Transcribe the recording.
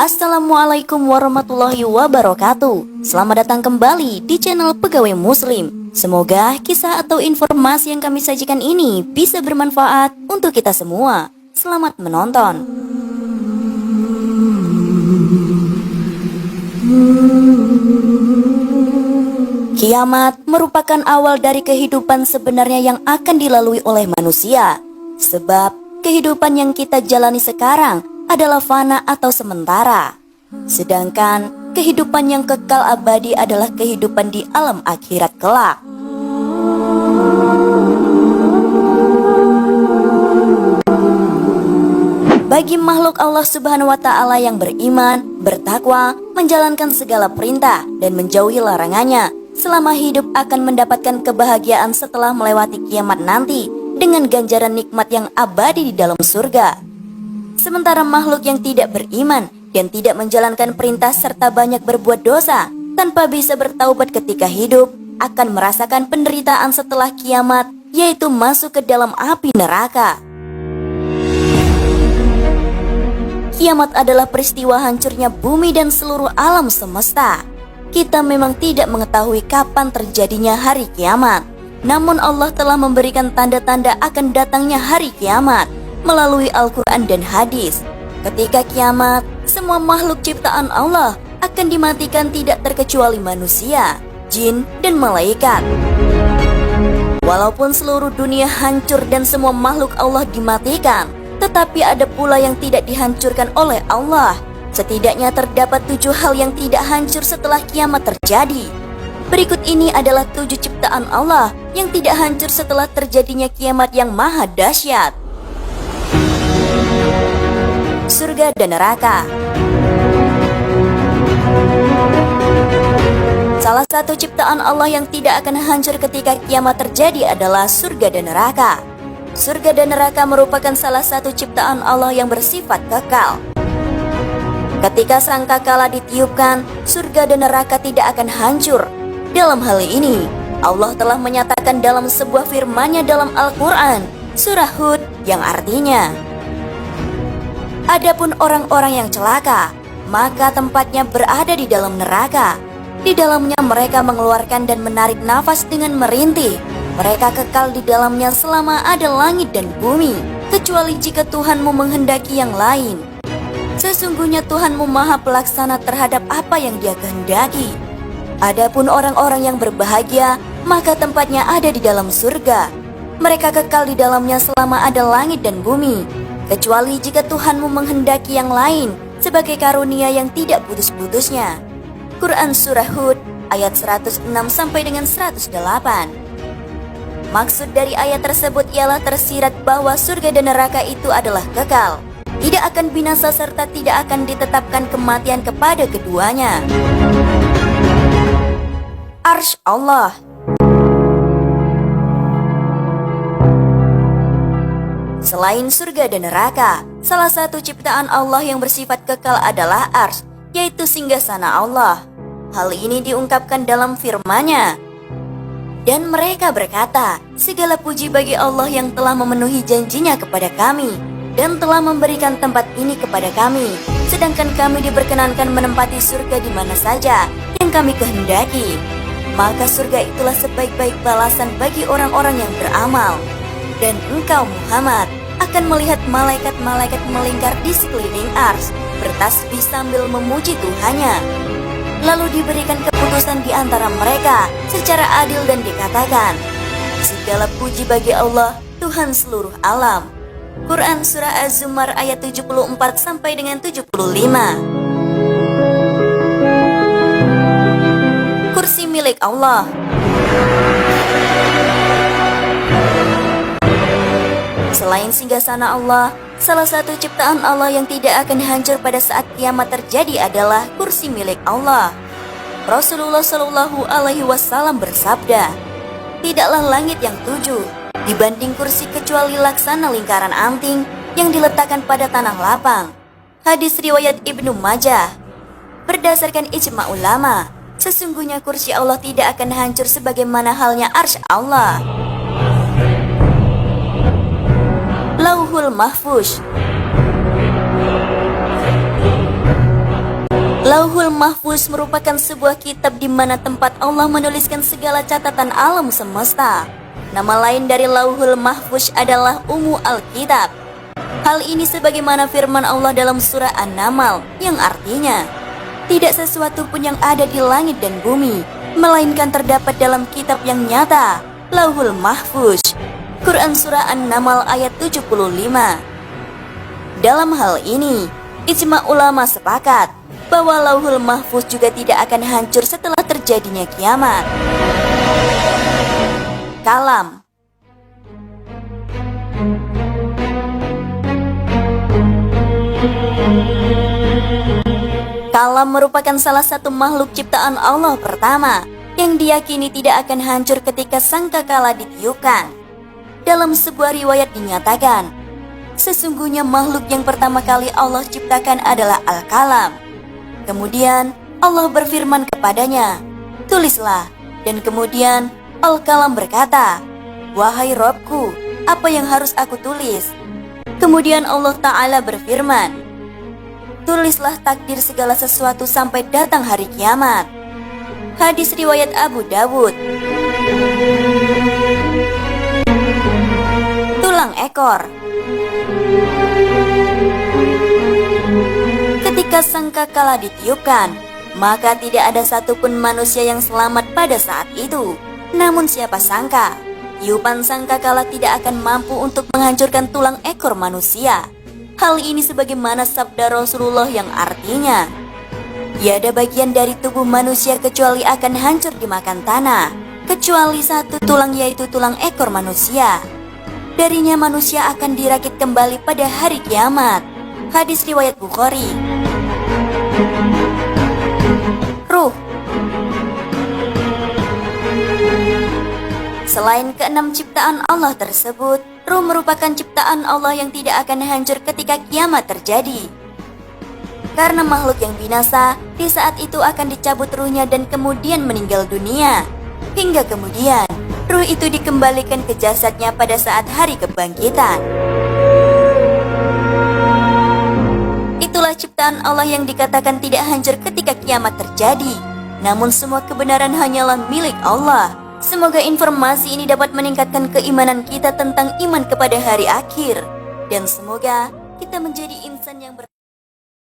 Assalamualaikum warahmatullahi wabarakatuh. Selamat datang kembali di channel Pegawai Muslim. Semoga kisah atau informasi yang kami sajikan ini bisa bermanfaat untuk kita semua. Selamat menonton. Kiamat merupakan awal dari kehidupan sebenarnya yang akan dilalui oleh manusia. Sebab kehidupan yang kita jalani sekarang adalah fana atau sementara. Sedangkan kehidupan yang kekal abadi adalah kehidupan di alam akhirat kelak. Bagi makhluk Allah Subhanahu wa Ta'ala yang beriman, bertakwa, menjalankan segala perintah dan menjauhi larangannya, selama hidup akan mendapatkan kebahagiaan setelah melewati kiamat nanti dengan ganjaran nikmat yang abadi di dalam surga. Sementara makhluk yang tidak beriman dan tidak menjalankan perintah serta banyak berbuat dosa tanpa bisa bertaubat ketika hidup akan merasakan penderitaan setelah kiamat, yaitu masuk ke dalam api neraka. Kiamat adalah peristiwa hancurnya bumi dan seluruh alam semesta. Kita memang tidak mengetahui kapan terjadinya hari kiamat, namun Allah telah memberikan tanda-tanda akan datangnya hari kiamat melalui Al-Quran dan hadis. Ketika kiamat, semua makhluk ciptaan Allah akan dimatikan tidak terkecuali manusia, jin, dan malaikat. Walaupun seluruh dunia hancur dan semua makhluk Allah dimatikan, tetapi ada pula yang tidak dihancurkan oleh Allah. Setidaknya terdapat 7 hal yang tidak hancur setelah kiamat terjadi. Berikut ini adalah 7 ciptaan Allah yang tidak hancur setelah terjadinya kiamat yang maha dahsyat. Surga dan neraka. Salah satu ciptaan Allah yang tidak akan hancur ketika kiamat terjadi adalah surga dan neraka. Surga dan neraka merupakan salah satu ciptaan Allah yang bersifat kekal. Ketika sangkakala ditiupkan, surga dan neraka tidak akan hancur. Dalam hal ini, Allah telah menyatakan dalam sebuah firman-Nya dalam Al-Quran, surah Hud, yang artinya, adapun orang-orang yang celaka, maka tempatnya berada di dalam neraka. Di dalamnya mereka mengeluarkan dan menarik nafas dengan merintih. Mereka kekal di dalamnya selama ada langit dan bumi, kecuali jika Tuhanmu menghendaki yang lain. Sesungguhnya Tuhanmu maha pelaksana terhadap apa yang Dia kehendaki. Adapun orang-orang yang berbahagia, maka tempatnya ada di dalam surga. Mereka kekal di dalamnya selama ada langit dan bumi, kecuali jika Tuhanmu menghendaki yang lain, sebagai karunia yang tidak putus-putusnya. Quran Surah Hud ayat 106 sampai dengan 108. Maksud dari ayat tersebut ialah tersirat bahwa surga dan neraka itu adalah kekal, tidak akan binasa serta tidak akan ditetapkan kematian kepada keduanya. Arsy Allah. Selain surga dan neraka, salah satu ciptaan Allah yang bersifat kekal adalah Arsy, yaitu singgasana Allah. Hal ini diungkapkan dalam firman-Nya. Dan mereka berkata, segala puji bagi Allah yang telah memenuhi janjinya kepada kami dan telah memberikan tempat ini kepada kami, sedangkan kami diperkenankan menempati surga di mana saja yang kami kehendaki. Maka surga itulah sebaik-baik balasan bagi orang-orang yang beramal. Dan engkau Muhammad akan melihat malaikat-malaikat melingkar di sekeliling Arsy, bertasbih sambil memuji Tuhannya. Lalu diberikan keputusan di antara mereka secara adil dan dikatakan, segala puji bagi Allah, Tuhan seluruh alam. Quran Surah Az-Zumar ayat 74 sampai dengan 75. Kursi milik Allah. Selain singgasana Allah, salah satu ciptaan Allah yang tidak akan hancur pada saat kiamat terjadi adalah kursi milik Allah. Rasulullah Shallallahu Alaihi Wasallam bersabda, tidaklah langit yang 7 dibanding kursi kecuali laksana lingkaran anting yang diletakkan pada tanah lapang. Hadis riwayat Ibnu Majah. Berdasarkan ijma ulama, sesungguhnya kursi Allah tidak akan hancur sebagaimana halnya arsy Allah. Lauhul Mahfuz. Lauhul Mahfuz merupakan sebuah kitab di mana tempat Allah menuliskan segala catatan alam semesta. Nama lain dari Lauhul Mahfuz adalah Ummu Al-Kitab. Hal ini sebagaimana firman Allah dalam surah An-Naml yang artinya, tidak sesuatu pun yang ada di langit dan bumi, melainkan terdapat dalam kitab yang nyata, Lauhul Mahfuz. Quran surah An-Naml ayat 75. Dalam hal ini, ijma ulama sepakat bahwa Lauhul Mahfuz juga tidak akan hancur setelah terjadinya kiamat. Kalam. Kalam merupakan salah satu makhluk ciptaan Allah pertama yang diyakini tidak akan hancur ketika sangkakala ditiupkan. Dalam sebuah riwayat dinyatakan, sesungguhnya makhluk yang pertama kali Allah ciptakan adalah Al-Kalam. Kemudian Allah berfirman kepadanya, tulislah. Dan kemudian Al-Kalam berkata, wahai Robku, apa yang harus aku tulis? Kemudian Allah Ta'ala berfirman, tulislah takdir segala sesuatu sampai datang hari kiamat. Hadis riwayat Abu Dawud. Tulang ekor. Ketika sangkakala ditiupkan, maka tidak ada satupun manusia yang selamat pada saat itu. Namun siapa sangka, tiupan sangkakala tidak akan mampu untuk menghancurkan tulang ekor manusia. Hal ini sebagaimana sabda Rasulullah yang artinya, tiada bagian dari tubuh manusia kecuali akan hancur dimakan tanah, kecuali satu tulang, yaitu tulang ekor manusia. Darinya manusia akan dirakit kembali pada hari kiamat. Hadis riwayat Bukhari. Ruh. Selain keenam ciptaan Allah tersebut, ruh merupakan ciptaan Allah yang tidak akan hancur ketika kiamat terjadi. Karena makhluk yang binasa, di saat itu akan dicabut ruhnya dan kemudian meninggal dunia. Hingga kemudian, ruh itu dikembalikan ke jasadnya pada saat hari kebangkitan. Itulah ciptaan Allah yang dikatakan tidak hancur ketika kiamat terjadi. Namun semua kebenaran hanyalah milik Allah. Semoga informasi ini dapat meningkatkan keimanan kita tentang iman kepada hari akhir. Dan semoga kita menjadi insan yang